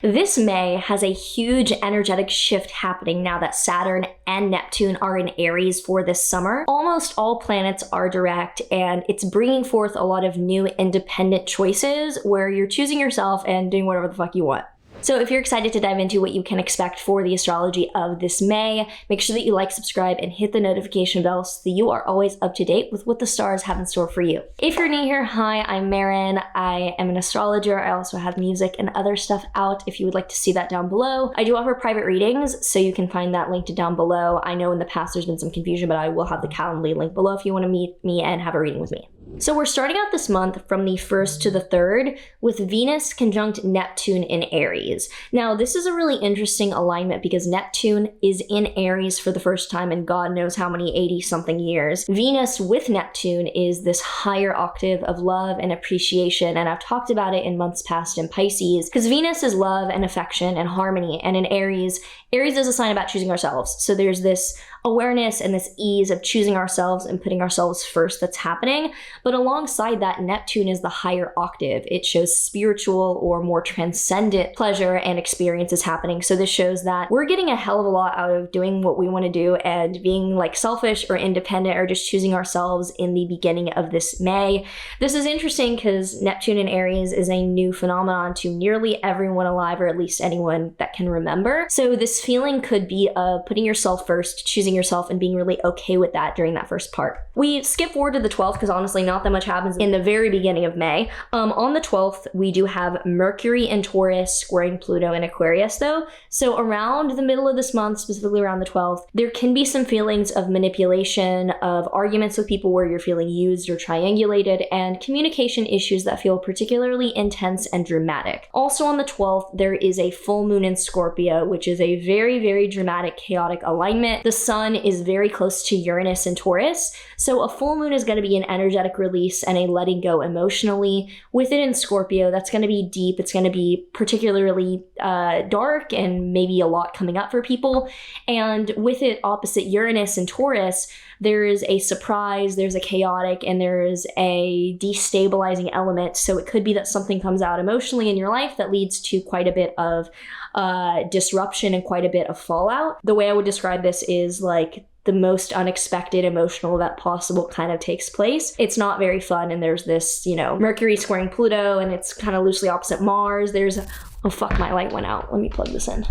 This May has a huge energetic shift happening now that Saturn and Neptune are in Aries for this summer. Almost all planets are direct, and it's bringing forth a lot of new independent choices where you're choosing yourself and doing whatever the fuck you want. So if you're excited to dive into what you can expect for the astrology of this May, make sure that you like, subscribe, and hit the notification bell so that you are always up to date with what the stars have in store for you. If you're new here, hi, I'm Maren. I am an astrologer. I also have music and other stuff out if you would like to see that down below. I do offer private readings, so you can find that linked down below. I know in the past there's been some confusion, but I will have the Calendly link below if you want to meet me and have a reading with me. So we're starting out this month from the 1st to the 3rd with Venus conjunct Neptune in Aries. Now, this is a really interesting alignment because Neptune is in Aries for the first time in God knows how many 80-something years. Venus with Neptune is this higher octave of love and appreciation, and I've talked about it in months past in Pisces, because Venus is love and affection and harmony, and in Aries is a sign about choosing ourselves. So there's this awareness and this ease of choosing ourselves and putting ourselves first that's happening. But alongside that, Neptune is the higher octave. It shows spiritual or more transcendent pleasure and experiences happening. So this shows that we're getting a hell of a lot out of doing what we want to do and being like selfish or independent or just choosing ourselves in the beginning of this May. This is interesting because Neptune in Aries is a new phenomenon to nearly everyone alive, or at least anyone that can remember. So this feeling could be of putting yourself first, choosing yourself, and being really okay with that during that first part. We skip forward to the 12th because honestly not that much happens in the very beginning of May. On the 12th, we do have Mercury in Taurus squaring Pluto in Aquarius though. So around the middle of this month, specifically around the 12th, there can be some feelings of manipulation, of arguments with people where you're feeling used or triangulated, and communication issues that feel particularly intense and dramatic. Also on the 12th, there is a full moon in Scorpio, which is a very, very dramatic, chaotic alignment. The sun is very close to Uranus in Taurus, so a full moon is going to be an energetic release and a letting go emotionally. With it in Scorpio, that's going to be deep. It's going to be particularly dark and maybe a lot coming up for people. And with it opposite Uranus in Taurus, there is a surprise, there's a chaotic, and there's a destabilizing element. So it could be that something comes out emotionally in your life that leads to quite a bit of disruption and quite a bit of fallout. The way I would describe this is like the most unexpected emotional event possible kind of takes place. It's not very fun, and there's this, Mercury squaring Pluto, and it's kind of loosely opposite Mars. Oh fuck, my light went out. Let me plug this in.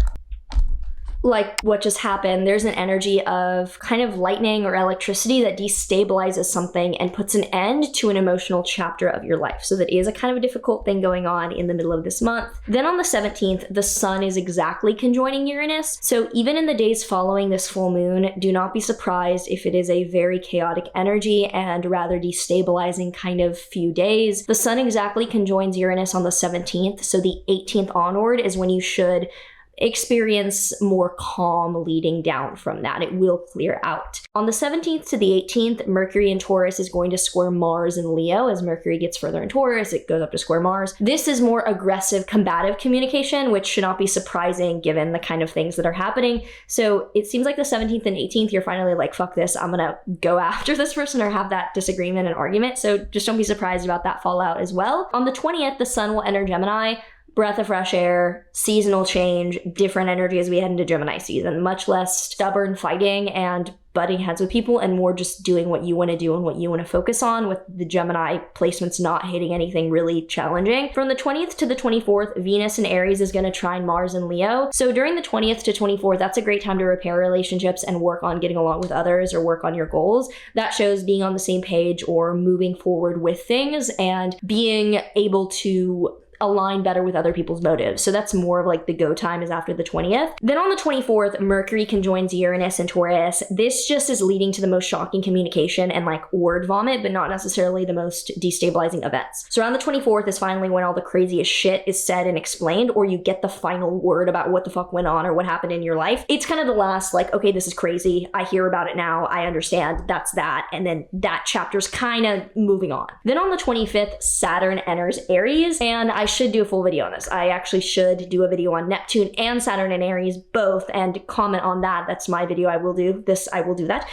Like what just happened, there's an energy of kind of lightning or electricity that destabilizes something and puts an end to an emotional chapter of your life. So that is a kind of a difficult thing going on in the middle of this month. Then on the 17th, the sun is exactly conjoining Uranus. So even in the days following this full moon, do not be surprised if it is a very chaotic energy and rather destabilizing kind of few days. The sun exactly conjoins Uranus on the 17th. So the 18th onward is when you should experience more calm leading down from that. It will clear out. On the 17th to the 18th, Mercury in Taurus is going to square Mars in Leo. As Mercury gets further in Taurus, it goes up to square Mars. This is more aggressive, combative communication, which should not be surprising given the kind of things that are happening. So it seems like the 17th and 18th, you're finally like, fuck this, I'm gonna go after this person or have that disagreement and argument. So just don't be surprised about that fallout as well. On the 20th, the sun will enter Gemini. Breath of fresh air, seasonal change, different energy as we head into Gemini season. Much less stubborn fighting and butting heads with people, and more just doing what you want to do and what you want to focus on, with the Gemini placements not hitting anything really challenging. From the 20th to the 24th, Venus in Aries is going to trine Mars in Leo. So during the 20th to 24th, that's a great time to repair relationships and work on getting along with others or work on your goals. That shows being on the same page or moving forward with things and being able to align better with other people's motives. So that's more of like the go time is after the 20th. Then on the 24th, Mercury conjoins Uranus and Taurus. This just is leading to the most shocking communication and like word vomit, but not necessarily the most destabilizing events. So around the 24th is finally when all the craziest shit is said and explained, or you get the final word about what the fuck went on or what happened in your life. It's kind of the last like, okay, this is crazy. I hear about it now. I understand. That's that. And then that chapter's kind of moving on. Then on the 25th, Saturn enters Aries, and I should do a full video on this. I actually should do a video on Neptune and Saturn and Aries both and comment on that. That's my video. I will do this. I will do that.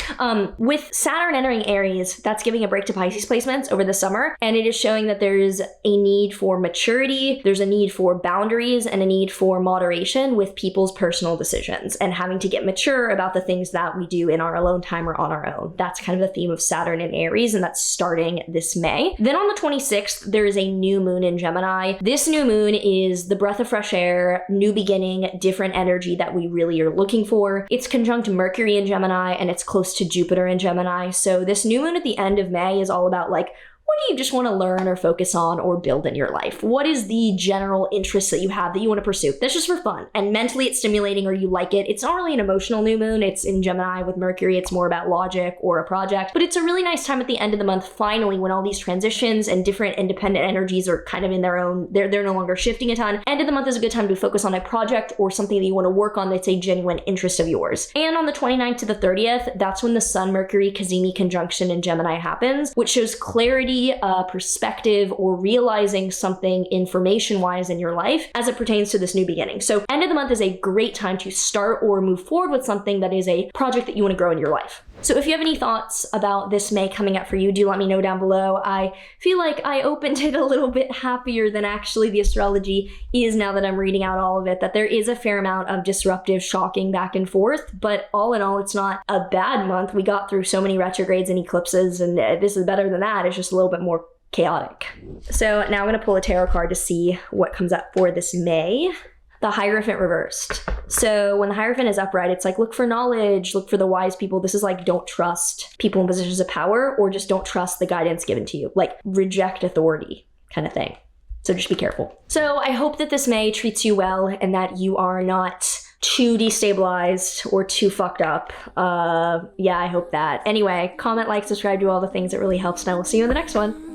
With Saturn entering Aries, that's giving a break to Pisces placements over the summer. And it is showing that there's a need for maturity. There's a need for boundaries and a need for moderation with people's personal decisions and having to get mature about the things that we do in our alone time or on our own. That's kind of the theme of Saturn and Aries, and that's starting this May. Then on the 26th, there is a new moon in Gemini. This new moon is the breath of fresh air, new beginning, different energy that we really are looking for. It's conjunct Mercury in Gemini and it's close to Jupiter in Gemini. So this new moon at the end of May is all about like, what do you just want to learn or focus on or build in your life? What is the general interest that you have that you want to pursue? That's just for fun. And mentally it's stimulating or you like it. It's not really an emotional new moon. It's in Gemini with Mercury. It's more about logic or a project. But it's a really nice time at the end of the month, finally, when all these transitions and different independent energies are kind of in their own, they're no longer shifting a ton. End of the month is a good time to focus on a project or something that you want to work on that's a genuine interest of yours. And on the 29th to the 30th, that's when the Sun-Mercury Cazimi conjunction in Gemini happens, which shows clarity, perspective, or realizing something information-wise in your life as it pertains to this new beginning. So end of the month is a great time to start or move forward with something that is a project that you want to grow in your life. So if you have any thoughts about this May coming up for you, do let me know down below. I feel like I opened it a little bit happier than actually the astrology is now that I'm reading out all of it, that there is a fair amount of disruptive, shocking back and forth, but all in all, it's not a bad month. We got through so many retrogrades and eclipses, and this is better than that. It's just a little bit more chaotic. So now I'm going to pull a tarot card to see what comes up for this May. The Hierophant reversed. So when the Hierophant is upright, it's like, look for knowledge, look for the wise people. This is like, don't trust people in positions of power, or just don't trust the guidance given to you. Like, reject authority kind of thing. So just be careful. So I hope that this May treats you well and that you are not too destabilized or too fucked up. Yeah, I hope that. Anyway, comment, like, subscribe, do all the things that really helps, and I will see you in the next one.